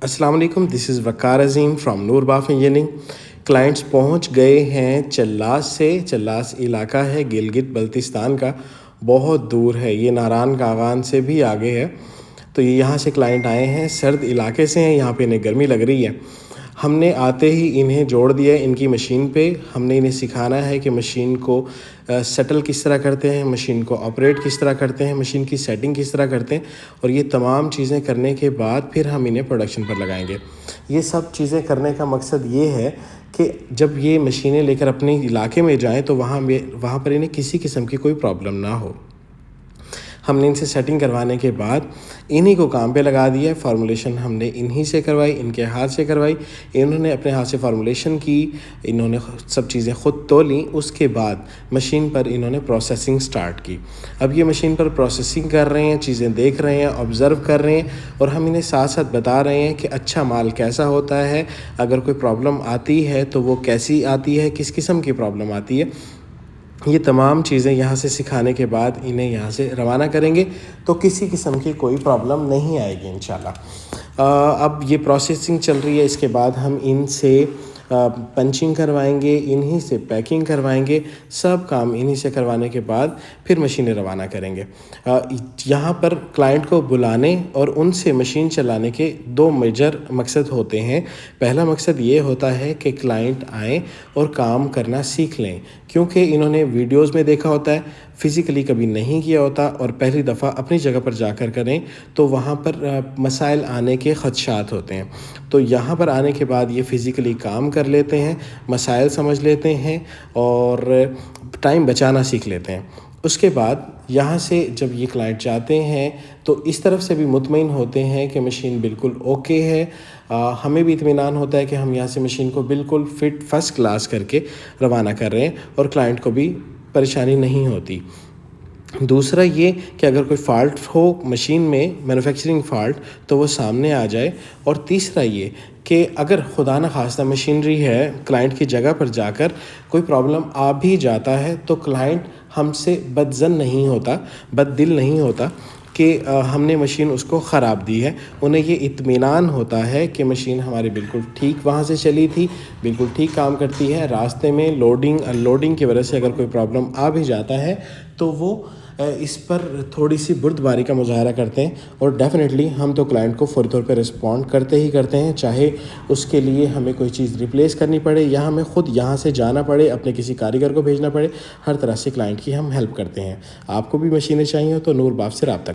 अस्सलाम वालेकुम, this is Waqar Azeem from Noorbaf engineering. Clients पहुंच गए हैं चल्लास से। चल्लास इलाका है गिलगित बल्तिस्तान का, बहुत दूर है, ये नारान कागान से भी आगे है। तो ये यहाँ से क्लाइंट आए हैं, सर्द इलाके से हैं, यहाँ पे इन्हें गर्मी लग रही है। हमने आते ही इन्हें जोड़ दिया इनकी मशीन पे। हमने इन्हें सिखाना है कि मशीन को सेटल किस तरह करते हैं, मशीन को ऑपरेट किस तरह करते हैं, मशीन की सेटिंग किस तरह करते हैं, और ये तमाम चीज़ें करने के बाद फिर हम इन्हें प्रोडक्शन पर लगाएंगे। ये सब चीज़ें करने का मकसद ये है कि जब ये मशीनें लेकर अपने इलाके में जाएँ तो वहाँ पर इन्हें किसी किस्म की कोई प्रॉब्लम ना हो। हमने इनसे सेटिंग करवाने के बाद इन्हीं को काम पे लगा दिया। फार्मूलेशन हमने इन्हीं से करवाई, इनके हाथ से करवाई। इन्होंने अपने हाथ से फार्मूलेशन की, इन्होंने सब चीज़ें ख़ुद तोली। उसके बाद मशीन पर इन्होंने प्रोसेसिंग स्टार्ट की। अब ये मशीन पर प्रोसेसिंग कर रहे हैं, चीज़ें देख रहे हैं, ऑब्ज़र्व कर रहे हैं, और हम इन्हें साथ साथ बता रहे हैं कि अच्छा माल कैसा होता है, अगर कोई प्रॉब्लम आती है तो वो कैसी आती है, किस किस्म की प्रॉब्लम आती है। ये तमाम चीज़ें यहाँ से सिखाने के बाद इन्हें यहाँ से रवाना करेंगे तो किसी किस्म की कोई प्रॉब्लम नहीं आएगी इंशाल्लाह। अब ये प्रोसेसिंग चल रही है, इसके बाद हम इनसे पंचिंग करवाएंगे, इन्हीं से पैकिंग करवाएंगे। सब काम इन्हीं से करवाने के बाद फिर मशीनें रवाना करेंगे। यहाँ पर क्लाइंट को बुलाने और उनसे मशीन चलाने के दो मेजर मकसद होते हैं। पहला मकसद ये होता है कि क्लाइंट आएँ और काम करना सीख लें, क्योंकि इन्होंने वीडियोज़ में देखा होता है, फ़िज़िकली कभी नहीं किया होता, और पहली दफ़ा अपनी जगह पर जाकर करें तो वहाँ पर मसाइल आने के ख़दशात होते हैं। तो यहाँ पर आने के बाद ये फ़िज़िकली काम कर लेते हैं, मसाइल समझ लेते हैं और टाइम बचाना सीख लेते हैं। उसके बाद यहाँ से जब ये क्लाइंट जाते हैं तो इस तरफ से भी मुतमईन होते हैं कि मशीन बिल्कुल ओके है। हमें भी इत्मीनान होता है कि हम यहाँ से मशीन को बिल्कुल फ़िट फ़र्स्ट क्लास करके रवाना कर रहे हैं, और क्लाइंट को भी परेशानी नहीं होती। दूसरा ये कि अगर कोई फ़ाल्ट हो मशीन में, मैन्युफैक्चरिंग फ़ाल्ट, तो वो सामने आ जाए। और तीसरा ये कि अगर खुदा न खास्ता मशीनरी है, क्लाइंट की जगह पर जाकर कोई प्रॉब्लम आ भी जाता है तो क्लाइंट हमसे बदज़न नहीं होता, बददिल नहीं होता कि हमने मशीन उसको ख़राब दी है। उन्हें ये इत्मीनान होता है कि मशीन हमारी बिल्कुल ठीक वहाँ से चली थी, बिल्कुल ठीक काम करती है। रास्ते में लोडिंग अनलोडिंग की वजह से अगर कोई प्रॉब्लम आ भी जाता है तो वो इस पर थोड़ी सी बुर्दबारी का मुज़ाहरा करते हैं, और डेफ़िनेटली हम तो क्लाइंट को फ़ौरी तौर पे रिस्पॉन्ड करते ही करते हैं, चाहे उसके लिए हमें कोई चीज़ रिप्लेस करनी पड़े या हमें ख़ुद यहाँ से जाना पड़े, अपने किसी कारीगर को भेजना पड़े। हर तरह से क्लाइंट की हम हेल्प करते हैं। आपको भी मशीनें चाहिए हो तो नूर बाफ से रब्ता